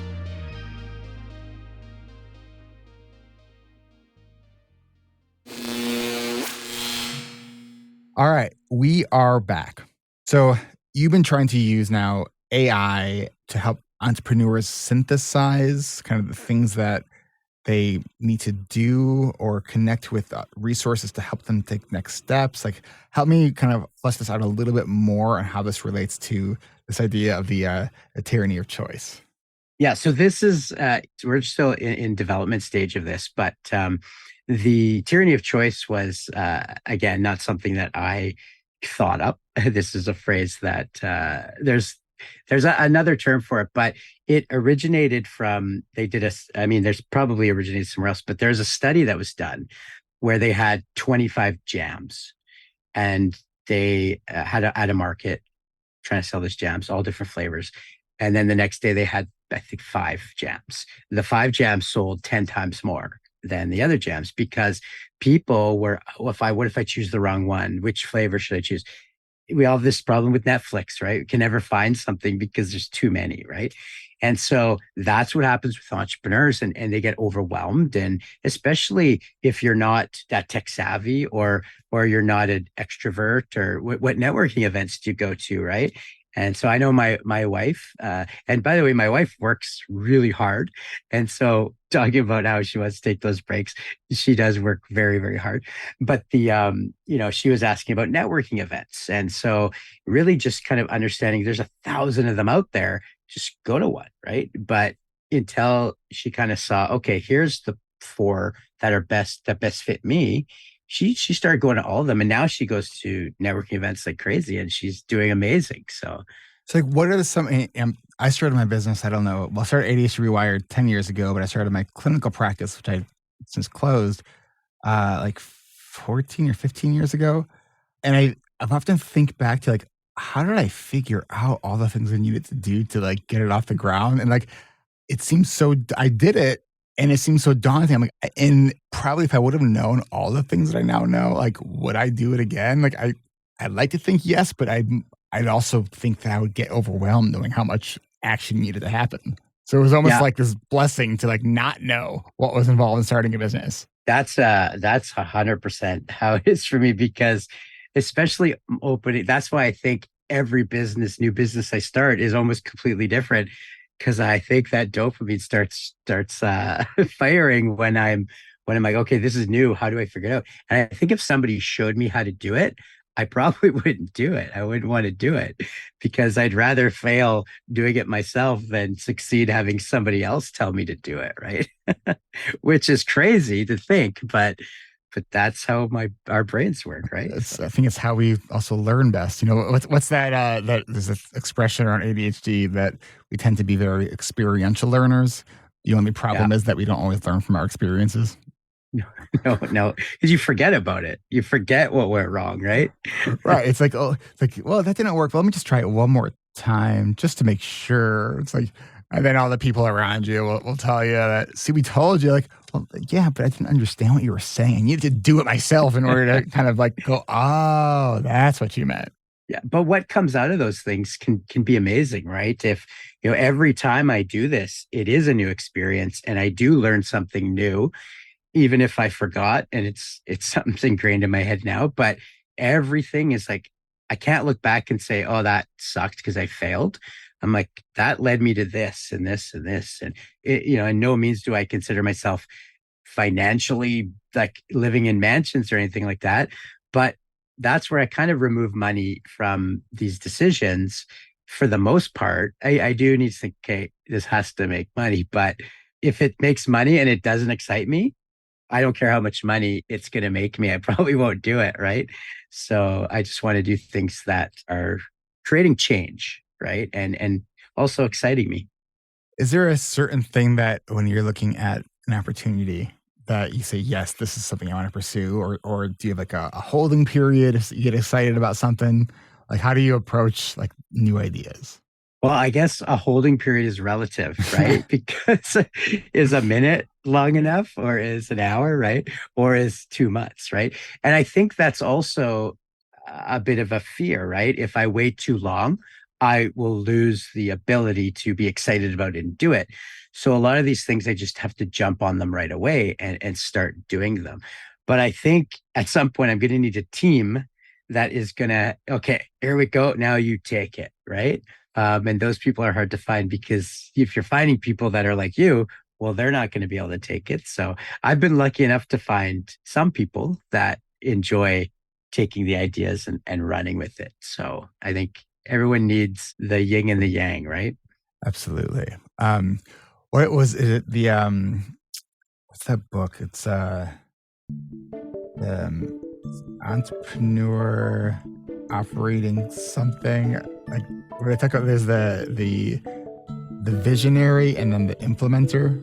All right, we are back. So you've been trying to use now AI to help entrepreneurs synthesize kind of the things that they need to do, or connect with resources to help them take next steps. Like, help me kind of flesh this out a little bit more and how this relates to this idea of the tyranny of choice. Yeah, so this is, we're still in development stage of this, but the tyranny of choice was, again, not something that I thought up. This is a phrase that there's another term for it, but it originated from, there's probably originated somewhere else, but there's a study that was done where they had 25 jams, and they had at a market trying to sell these jams, all different flavors. And then the next day they had, I think, 5 jams. The 5 jams sold 10 times more than the other jams, because people were, what if I choose the wrong one? Which flavor should I choose? We all have this problem with Netflix, right? We can never find something because there's too many, right? And so that's what happens with entrepreneurs, and they get overwhelmed. And especially if you're not that tech savvy, or you're not an extrovert, or what networking events do you go to, right? And so I know my wife, and by the way, my wife works really hard. And so talking about how she wants to take those breaks, she does work very, very hard. But she was asking about networking events. And so really just kind of understanding there's 1,000 of them out there, just go to one, right? But until she kind of saw, okay, here's the 4 that best fit me. She started going to all of them, and now she goes to networking events like crazy, and she's doing amazing. So like, what are some? I started my business. I don't know. Well, I started ADHD Rewired 10 years ago, but I started my clinical practice, which I since closed, like 14 or 15 years ago. And I've often think back to, like, how did I figure out all the things I needed to do to, like, get it off the ground? And, like, it seems so. I did it. And it seems so daunting. I'm like, and probably if I would have known all the things that I now know, like, would I do it again? Like, I'd like to think yes, but I'd also think that I would get overwhelmed knowing how much action needed to happen. So it was almost like this blessing to, like, not know what was involved in starting a business. That's 100% how it is for me, because especially opening, that's why I think every new business I start is almost completely different. Because I think that dopamine starts firing when I'm like, okay, this is new. How do I figure it out? And I think if somebody showed me how to do it, I probably wouldn't do it. I wouldn't want to do it, because I'd rather fail doing it myself than succeed having somebody else tell me to do it, right? Which is crazy to think, but but that's how our brains work, right? I think it's how we also learn best. You know, what's that? That there's this expression around ADHD that we tend to be very experiential learners. The only problem is that we don't always learn from our experiences. No, because you forget about it. You forget what went wrong, right? Right. It's like, well, that didn't work. Well, let me just try it one more time just to make sure. It's like, and then all the people around you will tell you that, see, we told you, like, well, yeah, but I didn't understand what you were saying. I needed to do it myself in order to kind of like go, oh, that's what you meant. Yeah, but what comes out of those things can be amazing, right? If every time I do this, it is a new experience, and I do learn something new, even if I forgot, and it's something's ingrained in my head now. But everything is like, I can't look back and say, oh, that sucked because I failed. I'm like, that led me to this and this and this, and in no means do I consider myself financially like living in mansions or anything like that, but that's where I kind of remove money from these decisions. For the most part, I do need to think, okay, this has to make money. But if it makes money and it doesn't excite me, I don't care how much money it's going to make me. I probably won't do it. Right. So I just want to do things that are creating change. Right. And also exciting me. Is there a certain thing that when you're looking at an opportunity that you say, yes, this is something I want to pursue? Or do you have like a holding period if you get excited about something? Like, how do you approach like new ideas? Well, I guess a holding period is relative, right? Because is a minute long enough, or is an hour, right? Or is 2 months, right? And I think that's also a bit of a fear, right? If I wait too long, I will lose the ability to be excited about it and do it. So a lot of these things, I just have to jump on them right away and start doing them. But I think at some point, I'm going to need a team that is going to, okay, here we go. Now you take it, right? And those people are hard to find, because if you're finding people that are like you, well, they're not going to be able to take it. So I've been lucky enough to find some people that enjoy taking the ideas and running with it. So I think everyone needs the yin and the yang, right? Absolutely. What was it? The what's that book? It's Entrepreneur Operating something. Like what I talk about, there's the visionary and then the implementer.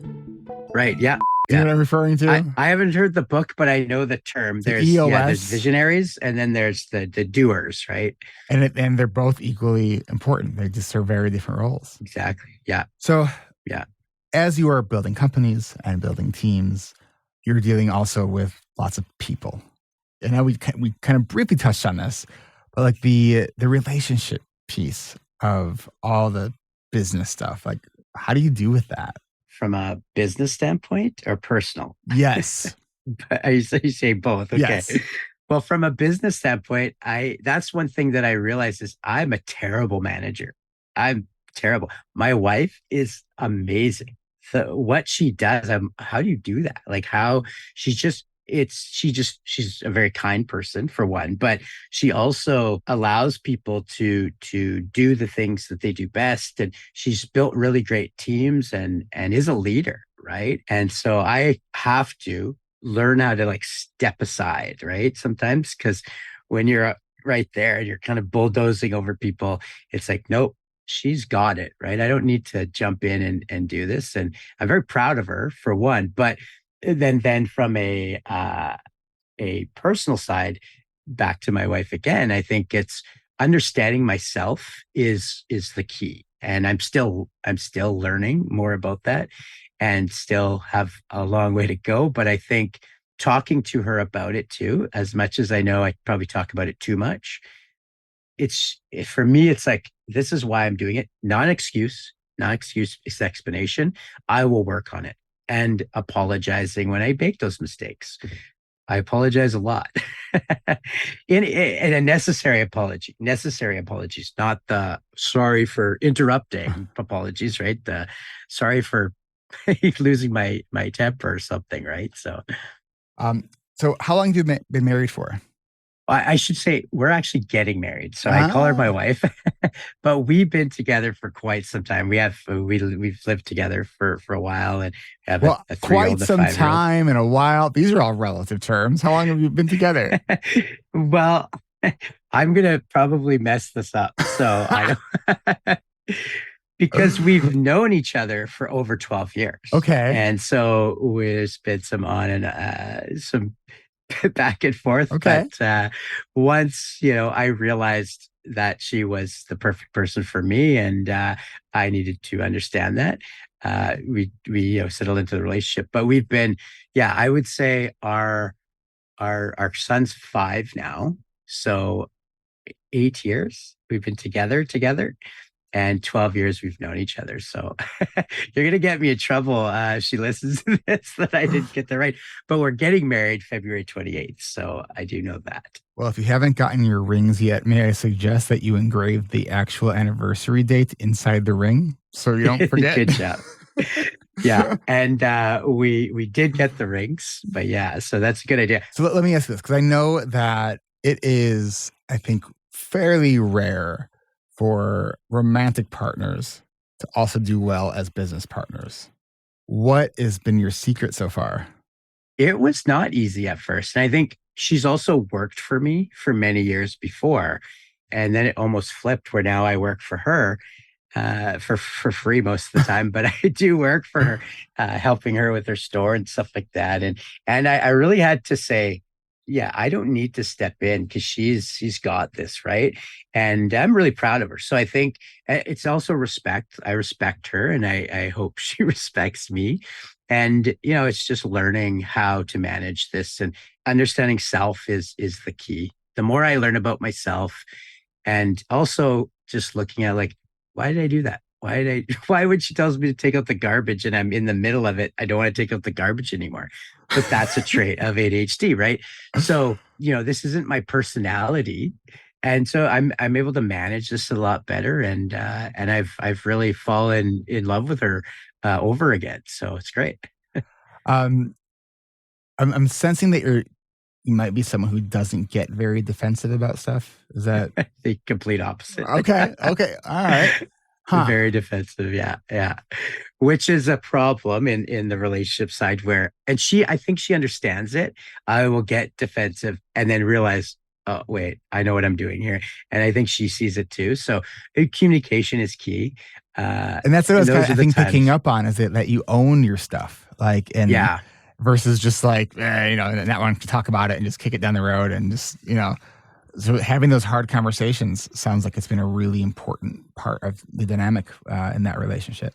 Right. Yeah. You know what I'm referring to? I haven't heard the book, but I know the term. There's EOS. There's visionaries, and then there's the doers, right? And they're both equally important. They just serve very different roles. Exactly. Yeah. So yeah, as you are building companies and building teams, you're dealing also with lots of people. And now we kind of briefly touched on this, but like the relationship piece of all the business stuff, like how do you do with that? From a business standpoint or personal? Yes. You say both. Okay. Yes. Well, from a business standpoint, that's one thing that I realize is I'm a terrible manager. I'm terrible. My wife is amazing. So what she does, how do you do that? Like how she's a very kind person, for one, but she also allows people to do the things that they do best. And she's built really great teams and is a leader, right? And so I have to learn how to like step aside, right? Sometimes, because when you're right there and you're kind of bulldozing over people, it's like, nope, she's got it, right? I don't need to jump in and do this. And I'm very proud of her, for one, but then from a personal side, back to my wife again, I think it's understanding myself is the key. And I'm still learning more about that and still have a long way to go. But I think talking to her about it too, as much as I know I probably talk about it too much, for me, it's like, this is why I'm doing it. Not an excuse, it's explanation. I will work on it. And apologizing when I make those mistakes. I apologize a lot. in a necessary apologies, not the sorry for interrupting apologies, right? The sorry for losing my temper or something, right? So how long have you been married for? I should say we're actually getting married. So I call her my Ah, wife, but we've been together for quite some time. We've lived together for a while and have well, a quite 3-year-old, a some 5-year-old. time and a while. These are all relative terms. How long have you been together? Well, I'm gonna probably mess this up. So I don't because we've known each other for over 12 years. Okay. And so there's been some on and some back and forth. Okay. But once, I realized that she was the perfect person for me, and I needed to understand that. We settled into the relationship, but we've been, yeah, I would say our son's 5 now, so 8 years we've been together, and 12 years we've known each other. So you're gonna get me in trouble if she listens to this that I didn't get that right. But we're getting married February 28th, so I do know that. Well, if you haven't gotten your rings yet, may I suggest that you engrave the actual anniversary date inside the ring so you don't forget? Good job. Yeah, and we did get the rings, but yeah, so that's a good idea. So let me ask this, because I know that it is, I think, fairly rare for romantic partners to also do well as business partners. What has been your secret so far? It was not easy at first, and I think she's also worked for me for many years before, and then it almost flipped where now I work for her for free most of the time, but I do work for her, helping her with her store and stuff like that. And I really had to say, yeah, I don't need to step in because she's got this, right? And I'm really proud of her. So I think it's also respect. I respect her, and I hope she respects me. And it's just learning how to manage this, and understanding self is the key. The more I learn about myself, and also just looking at, like, why did I do that? Why when she tells me to take out the garbage and I'm in the middle of it, I don't want to take out the garbage anymore. But that's a trait of ADHD, right? So, this isn't my personality. And so I'm able to manage this a lot better, and I've really fallen in love with her over again. So it's great. Um, I'm sensing that you might be someone who doesn't get very defensive about stuff. Is that The complete opposite. okay? Okay, all right. Huh. Very defensive. Yeah. Yeah. Which is a problem in the relationship side and I think she understands it. I will get defensive and then realize, oh, wait, I know what I'm doing here. And I think she sees it too. So communication is key. And that's what I was those kind of, are I the think, picking times. up on is that you own your stuff, like, and Yeah. versus just like, not wanting to talk about it and just kick it down the road and just, so having those hard conversations sounds like it's been a really important part of the dynamic in that relationship.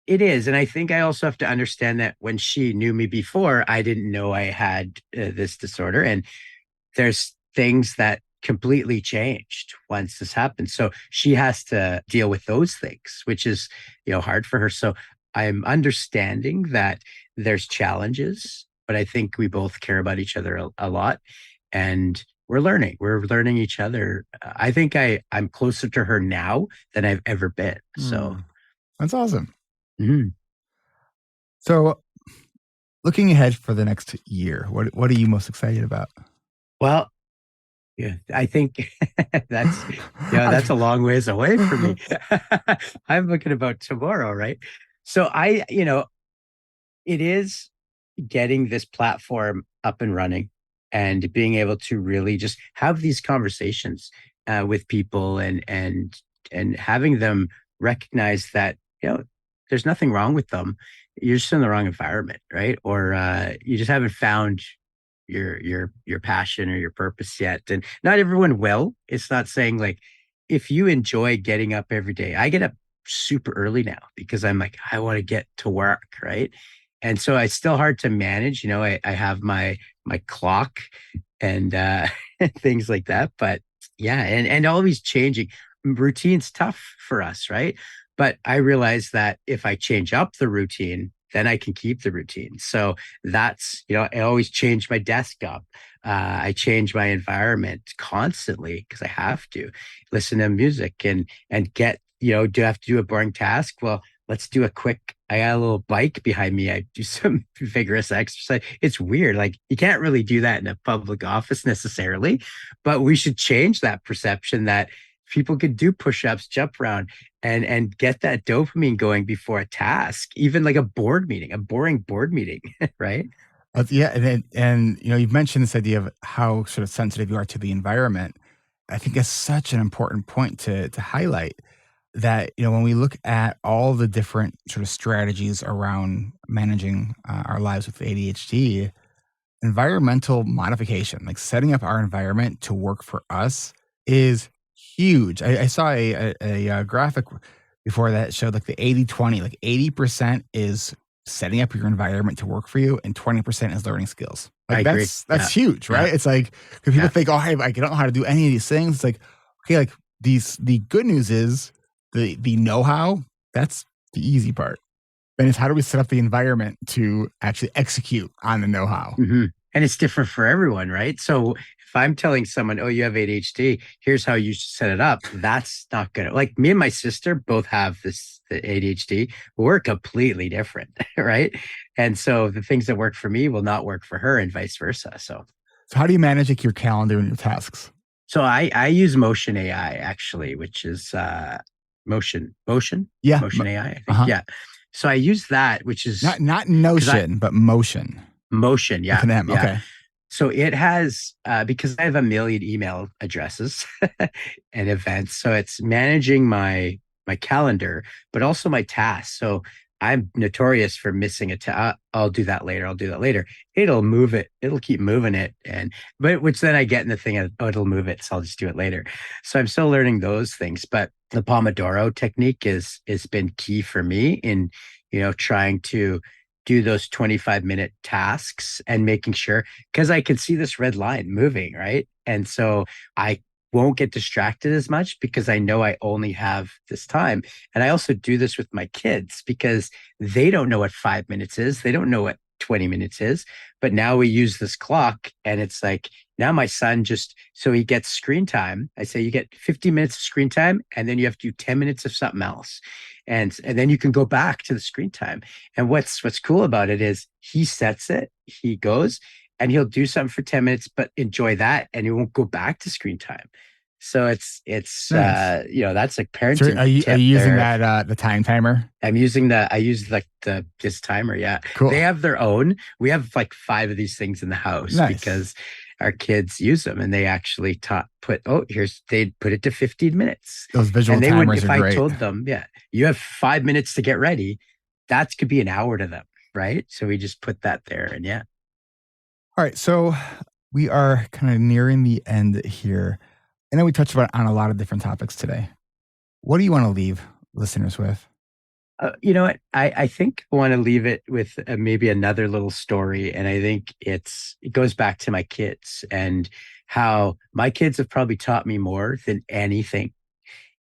It is. And I think I also have to understand that when she knew me before, I didn't know I had this disorder. And there's things that completely changed once this happened. So she has to deal with those things, which is, hard for her. So I'm understanding that there's challenges, but I think we both care about each other a lot. And we're learning each other. I think I'm closer to her now than I've ever been. So, That's awesome. mhm. So looking ahead for the next year, what are you most excited about? Well, yeah, I think that's a long ways away from me. I'm looking about tomorrow, right? So it is getting this platform up and running and being able to really just have these conversations with people, and having them recognize that there's nothing wrong with them. You're just in the wrong environment, right? Or you just haven't found your passion or your purpose yet. And not everyone will. It's not saying, like, if you enjoy getting up every day. I get up super early now because I'm like, I want to get to work, right? And so it's still hard to manage. I have my clock and things like that. But yeah, and always changing. Routine's tough for us, right? But I realize that if I change up the routine, then I can keep the routine. So that's, I always change my desk up. I change my environment constantly because I have to listen to music and get, do I have to do a boring task? Well, let's do a quick, I got a little bike behind me. I do some vigorous exercise. It's weird. Like you can't really do that in a public office necessarily, but we should change that perception that people could do push-ups, jump around and get that dopamine going before a task, even like a board meeting, a boring board meeting, right? Yeah, and you've mentioned this idea of how sort of sensitive you are to the environment. I think that's such an important point to highlight that when we look at all the different sort of strategies around managing our lives with ADHD, environmental modification, like setting up our environment to work for us, is huge. I saw a graphic before that showed like the 80-20, like 80% is setting up your environment to work for you and 20% is learning skills. I Like agree. that's huge, right? Yeah. It's like, because people Yeah. think, oh, hey, I don't know how to do any of these things. It's like, okay, like the good news is the know-how, that's the easy part. Then it's how do we set up the environment to actually execute on the know-how? Mhm. And it's different for everyone, right? So if I'm telling someone, oh, you have ADHD, here's how you should set it up, that's not gonna, like, me and my sister both have the ADHD, but we're completely different, right? And so the things that work for me will not work for her and vice versa. So So how do you manage like your calendar and your tasks? I use Motion AI actually, which is Motion Yeah. AI, I think. Uh-huh. Yeah. So I use that, which is Not Notion, but Motion. Motion. With Yeah. an M. Yeah. Okay. So it has, because I have a million email addresses and events. So it's managing my calendar, but also my tasks. So I'm notorious for missing a task. I'll do that later. I'll do that later. It'll move it. It'll keep moving it. But which then I get in the thing of, oh, it'll move it. So I'll just do it later. So I'm still learning those things. But the Pomodoro technique has been key for me in, trying to do those 25-minute tasks and making sure, because I can see this red line moving, right? And so I won't get distracted as much because I know I only have this time. And I also do this with my kids because they don't know what 5 minutes is. They don't know what 20 minutes is. But now we use this clock and it's like, now my son so he gets screen time. I say you get 50 minutes of screen time and then you have to do 10 minutes of something else. And then you can go back to the screen time. And what's cool about it is he sets it, he goes and he'll do something for 10 minutes, but enjoy that. And he won't go back to screen time. So it's Nice. That's like So parenting. are you tip using there. that the time timer? I use like this timer. Yeah. Cool. They have their own. We have like 5 of these things in the house Nice. because our kids use them and they actually they put it to 15 minutes. Those visual And they timers wouldn't, if are I great. told them, yeah, you have 5 minutes to get ready, that could be an hour to them. Right. So we just put that there and yeah. All right. So we are kind of nearing the end here. I know we touched on a lot of different topics today. What do you want to leave listeners with? You know what? I think I want to leave it with maybe another little story. And I think it goes back to my kids and how my kids have probably taught me more than anything.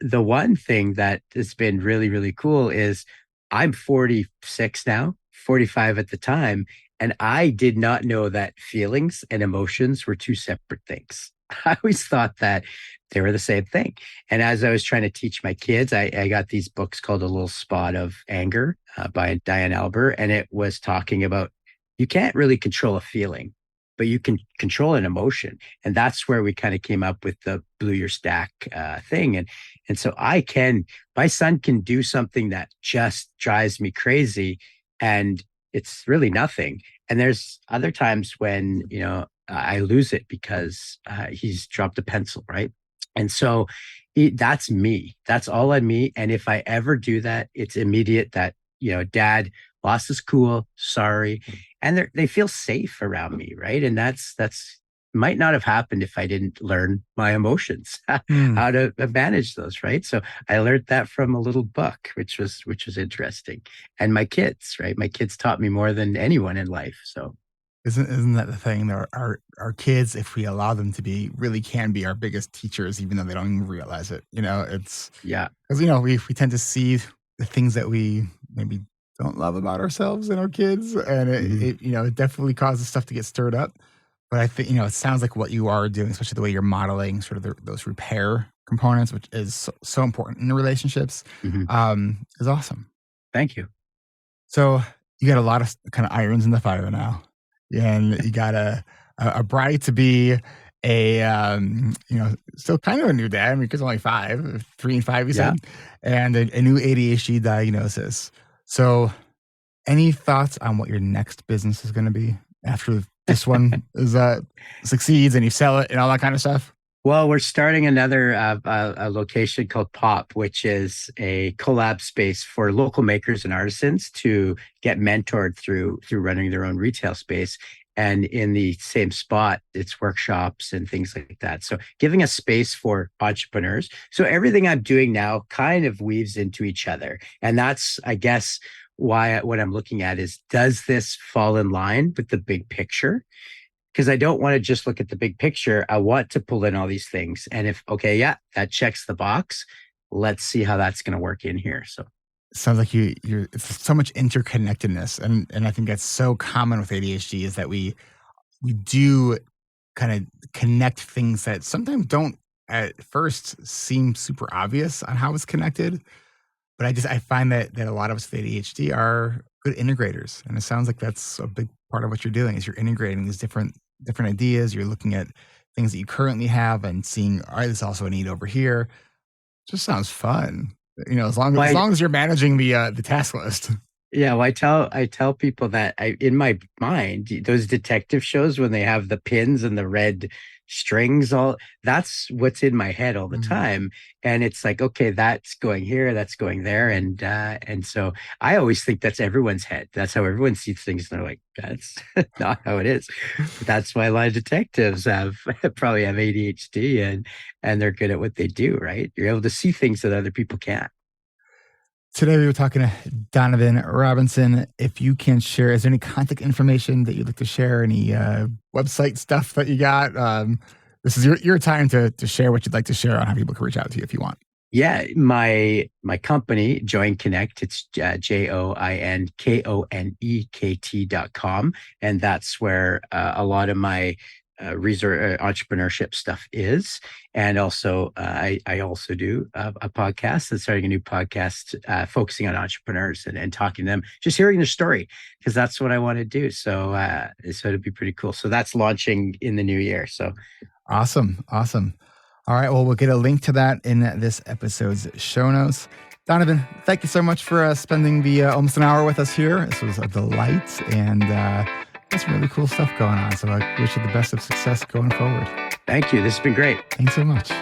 The one thing that has been really, really cool is I'm 46 now, 45 at the time, and I did not know that feelings and emotions were two separate things. I always thought that they were the same thing. And as I was trying to teach my kids, I got these books called A Little Spot of Anger by Diane Albert. And it was talking about you can't really control a feeling, but you can control an emotion. And that's where we kind of came up with the Blue Your Stack thing. And so my son can do something that just drives me crazy. And it's really nothing. And there's other times when, I lose it because he's dropped a pencil, right? And so that's me. That's all on me. And if I ever do that, it's immediate that, dad lost his cool, sorry. And they feel safe around me, right? And that's might not have happened if I didn't learn my emotions, how to manage those, right? So I learned that from a little book, which was interesting. And my kids, right? My kids taught me more than anyone in life. So Isn't that the thing? That our kids, if we allow them to be, really can be our biggest teachers, even though they don't even realize it. It's because we tend to see the things that we maybe don't love about ourselves in our kids, and it definitely causes stuff to get stirred up. But I think it sounds like what you are doing, especially the way you're modeling sort of those repair components, which is so important in the relationships, is awesome. Thank you. So you got a lot of kind of irons in the fire now, and you got a bride to be, still kind of a new dad. I mean, because only 3 and 5, you Yeah. said, and a new ADHD diagnosis. So, any thoughts on what your next business is going to be after this one succeeds and you sell it and all that kind of stuff? Well, we're starting another a location called Pop, which is a collab space for local makers and artisans to get mentored through running their own retail space. And in the same spot, it's workshops and things like that. So giving a space for entrepreneurs. So everything I'm doing now kind of weaves into each other. And that's, I guess, what I'm looking at is, does this fall in line with the big picture? Because I don't want to just look at the big picture. I want to pull in all these things. And if, okay, yeah, that checks the box, let's see how that's going to work in here. So Sounds like you're it's so much interconnectedness, and I think that's so common with ADHD is that we do kind of connect things that sometimes don't at first seem super obvious on how it's connected. But I find that a lot of us with ADHD are good integrators, and it sounds like that's a big part of what you're doing is you're integrating these different ideas. You're looking at things that you currently have and seeing, all right, there's also a need over here. Just sounds fun. As long as you're managing the task list. yeah, well, I tell people that in my mind, those detective shows when they have the pins and the red strings, that's what's in my head all the time. And it's like, okay, that's going here, that's going there, and so I always think that's everyone's head. That's how everyone sees things. And they're like, that's not how it is. That's why a lot of detectives probably have ADHD, and they're good at what they do. Right? You're able to see things that other people can't. Today we were talking to Donavan Robinson. If you can share, is there any contact information that you'd like to share? Any website stuff that you got? This is your time to share what you'd like to share on how people can reach out to you if you want. Yeah, my company, Join Connect, it's JOINKONEKT.com. And that's where a lot of my entrepreneurship stuff is. And also, I also do a podcast. I'm starting a new podcast focusing on entrepreneurs and talking to them, just hearing their story, because that's what I want to do. So it'd be pretty cool. So that's launching in the new year. So awesome. All right. Well, we'll get a link to that in this episode's show notes. Donavan, thank you so much for spending the almost an hour with us here. This was a delight, and there's some really cool stuff going on. So I wish you the best of success going forward. Thank you. This has been great. Thanks so much.